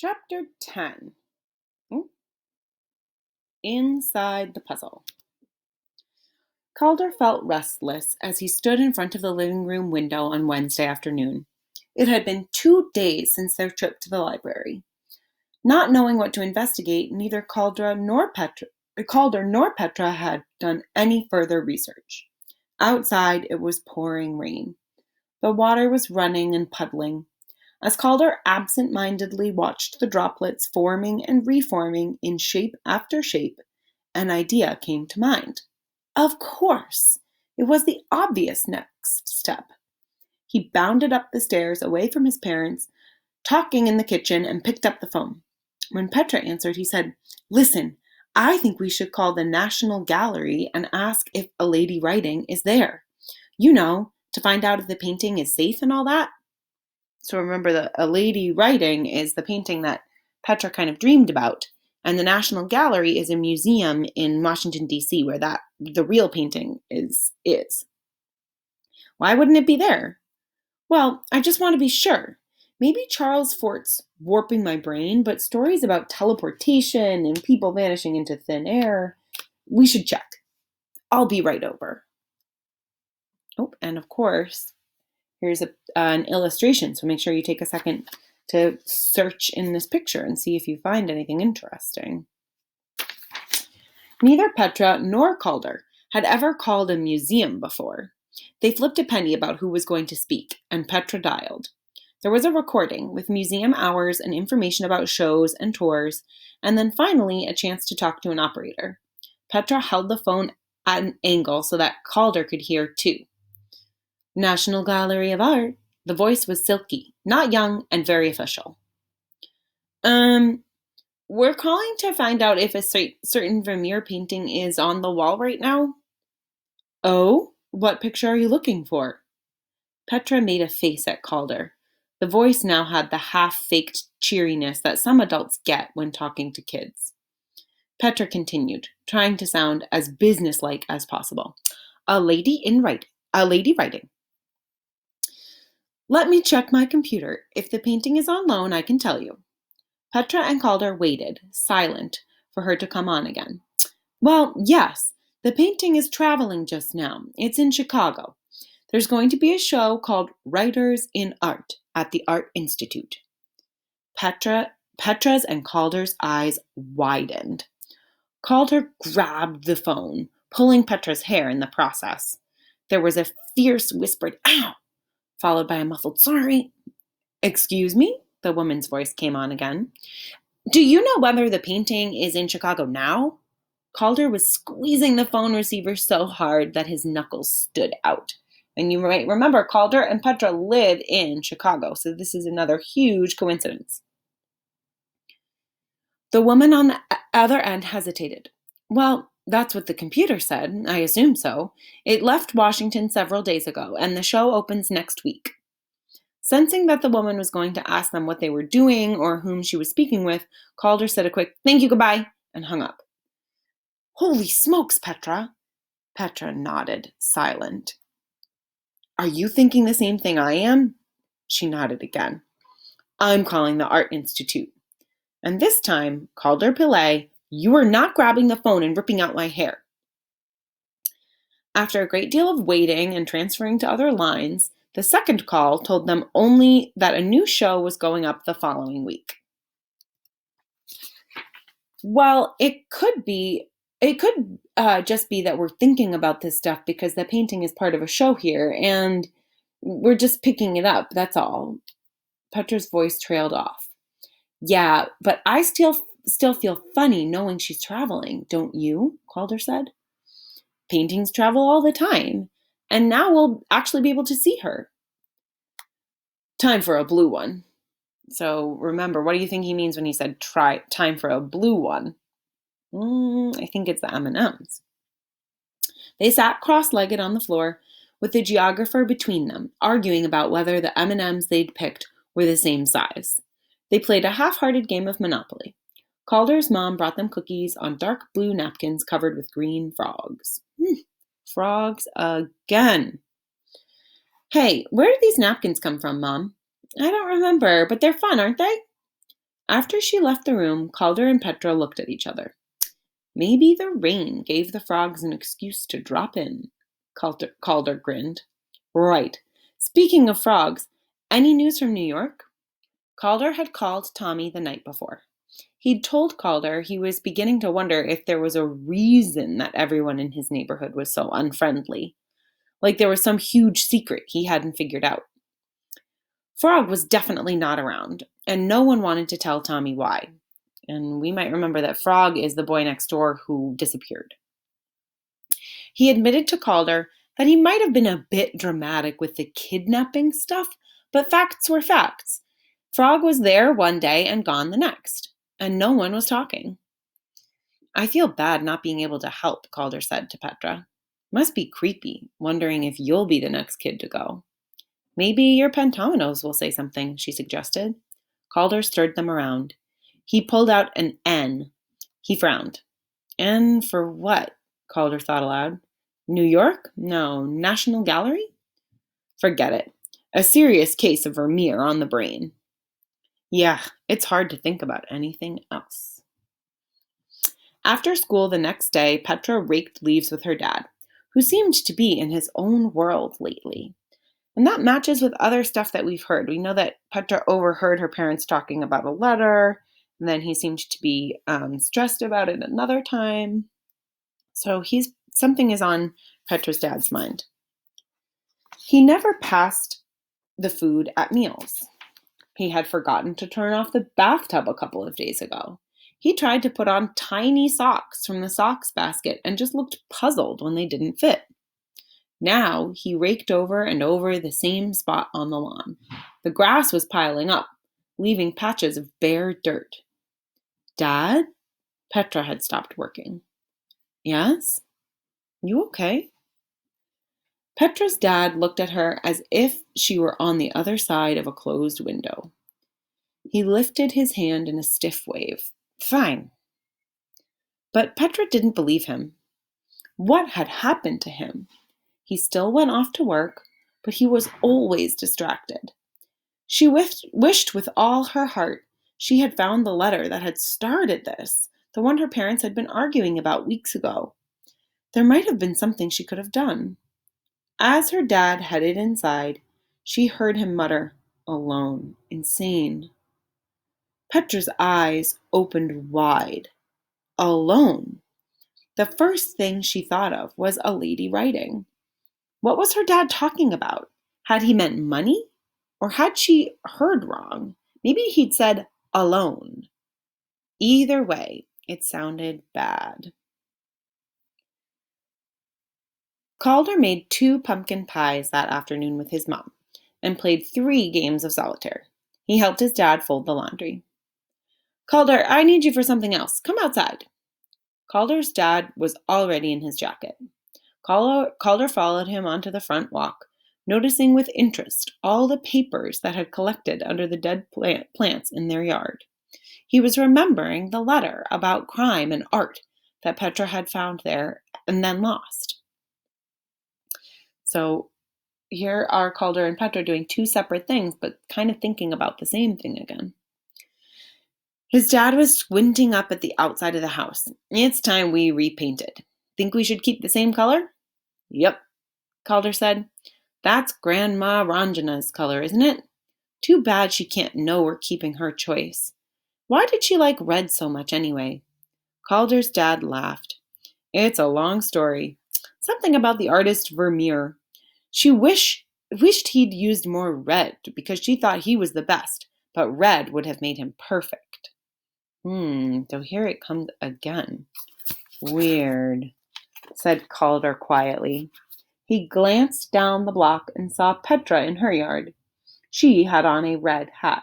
Chapter 10. Inside the Puzzle. Calder felt restless as he stood in front of the living room window on Wednesday afternoon. It had been 2 days since their trip to the library. Not knowing what to investigate, neither Calder nor Petra had done any further research. Outside, it was pouring rain. The water was running and puddling. As Calder absent-mindedly watched the droplets forming and reforming in shape after shape, an idea came to mind. Of course! It was the obvious next step. He bounded up the stairs away from his parents, talking in the kitchen, and picked up the phone. When Petra answered, he said, "Listen, I think we should call the National Gallery and ask if a lady writing is there. You know, to find out if the painting is safe and all that." So remember that A Lady Writing is the painting that Petra kind of dreamed about. And the National Gallery is a museum in Washington, D.C., where the real painting is. Why wouldn't it be there? Well, I just want to be sure. Maybe Charles Fort's warping my brain, but stories about teleportation and people vanishing into thin air, we should check. I'll be right over. Oh, and of course, here's an illustration, so make sure you take a second to search in this picture and see if you find anything interesting. Neither Petra nor Calder had ever called a museum before. They flipped a penny about who was going to speak, and Petra dialed. There was a recording with museum hours and information about shows and tours, and then finally a chance to talk to an operator. Petra held the phone at an angle so that Calder could hear too. National Gallery of Art. The voice was silky, not young, and very official. We're calling to find out if a certain Vermeer painting is on the wall right now. Oh, what picture are you looking for? Petra made a face at Calder. The voice now had the half-faked cheeriness that some adults get when talking to kids. Petra continued, trying to sound as businesslike as possible. A lady writing. Let me check my computer. If the painting is on loan, I can tell you. Petra and Calder waited, silent, for her to come on again. Well, yes, the painting is traveling just now. It's in Chicago. There's going to be a show called Writers in Art at the Art Institute. Petra's and Calder's eyes widened. Calder grabbed the phone, pulling Petra's hair in the process. There was a fierce whispered, "Ow!" followed by a muffled, "Sorry." "Excuse me?" The woman's voice came on again. "Do you know whether the painting is in Chicago now?" Calder was squeezing the phone receiver so hard that his knuckles stood out. And you might remember, Calder and Petra live in Chicago, so this is another huge coincidence. The woman on the other end hesitated. "Well, that's what the computer said. I assume so. It left Washington several days ago, and the show opens next week." Sensing that the woman was going to ask them what they were doing or whom she was speaking with, Calder said a quick, "Thank you, goodbye," and hung up. "Holy smokes, Petra!" Petra nodded, silent. "Are you thinking the same thing I am?" She nodded again. "I'm calling the Art Institute. And this time, Calder Pillay, you are not grabbing the phone and ripping out my hair." After a great deal of waiting and transferring to other lines, the second call told them only that a new show was going up the following week. Well, it could just be that we're thinking about this stuff because the painting is part of a show here, and we're just picking it up, that's all. Petra's voice trailed off. "Yeah, but I still feel funny knowing she's traveling, don't you?" Calder said. "Paintings travel all the time, and now we'll actually be able to see her." "Time for a blue one." So remember, what do you think he means when he said time for a blue one? I think it's the M&Ms. They sat cross-legged on the floor with the geographer between them, arguing about whether the M&Ms they'd picked were the same size. They played a half-hearted game of Monopoly. Calder's mom brought them cookies on dark blue napkins covered with green frogs. Frogs again. "Hey, where did these napkins come from, Mom?" "I don't remember, but they're fun, aren't they?" After she left the room, Calder and Petra looked at each other. Maybe the rain gave the frogs an excuse to drop in. Calder grinned. Right. Speaking of frogs, any news from New York? Calder had called Tommy the night before. He'd told Calder he was beginning to wonder if there was a reason that everyone in his neighborhood was so unfriendly. Like there was some huge secret he hadn't figured out. Frog was definitely not around, and no one wanted to tell Tommy why. And we might remember that Frog is the boy next door who disappeared. He admitted to Calder that he might have been a bit dramatic with the kidnapping stuff, but facts were facts. Frog was there one day and gone the next, and no one was talking. I feel bad not being able to help, Calder said to Petra. Must be creepy, wondering if you'll be the next kid to go. Maybe your pentominoes will say something, she suggested. Calder stirred them around. He pulled out an N. He frowned. N for what? Calder thought aloud. New York? No, National Gallery? Forget it. A serious case of Vermeer on the brain. Yeah, it's hard to think about anything else. After school the next day, Petra raked leaves with her dad, who seemed to be in his own world lately. And that matches with other stuff that we've heard. We know that Petra overheard her parents talking about a letter, and then he seemed to be stressed about it another time. So something is on Petra's dad's mind. He never passed the food at meals. He had forgotten to turn off the bathtub a couple of days ago. He tried to put on tiny socks from the socks basket and just looked puzzled when they didn't fit. Now he raked over and over the same spot on the lawn. The grass was piling up, leaving patches of bare dirt. Dad? Petra had stopped working. Yes? You okay? Petra's dad looked at her as if she were on the other side of a closed window. He lifted his hand in a stiff wave. Fine. But Petra didn't believe him. What had happened to him? He still went off to work, but he was always distracted. She wished with all her heart she had found the letter that had started this, the one her parents had been arguing about weeks ago. There might have been something she could have done. As her dad headed inside, she heard him mutter, alone, insane. Petra's eyes opened wide. Alone. The first thing she thought of was a lady writing. What was her dad talking about? Had he meant money? Or had she heard wrong? Maybe he'd said alone. Either way, it sounded bad. Calder made 2 pumpkin pies that afternoon with his mom and played 3 games of solitaire. He helped his dad fold the laundry. Calder, I need you for something else. Come outside. Calder's dad was already in his jacket. Calder followed him onto the front walk, noticing with interest all the papers that had collected under the dead plants in their yard. He was remembering the letter about crime and art that Petra had found there and then lost. So here are Calder and Petra doing 2 separate things, but kind of thinking about the same thing again. His dad was squinting up at the outside of the house. It's time we repainted. Think we should keep the same color? Yep, Calder said. That's Grandma Ranjana's color, isn't it? Too bad she can't know we're keeping her choice. Why did she like red so much anyway? Calder's dad laughed. It's a long story. Something about the artist Vermeer. She wished he'd used more red because she thought he was the best, but red would have made him perfect. So here it comes again. Weird, said Calder quietly. He glanced down the block and saw Petra in her yard. She had on a red hat,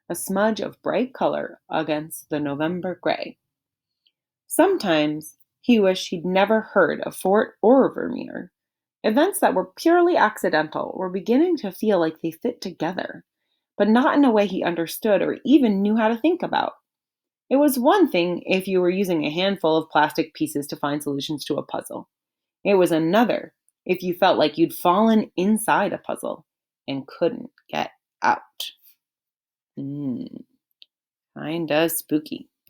a smudge of bright color against the November gray. Sometimes he wished he'd never heard of Fort or Vermeer. Events that were purely accidental were beginning to feel like they fit together, but not in a way he understood or even knew how to think about. It was one thing if you were using a handful of plastic pieces to find solutions to a puzzle. It was another if you felt like you'd fallen inside a puzzle and couldn't get out. Kinda spooky.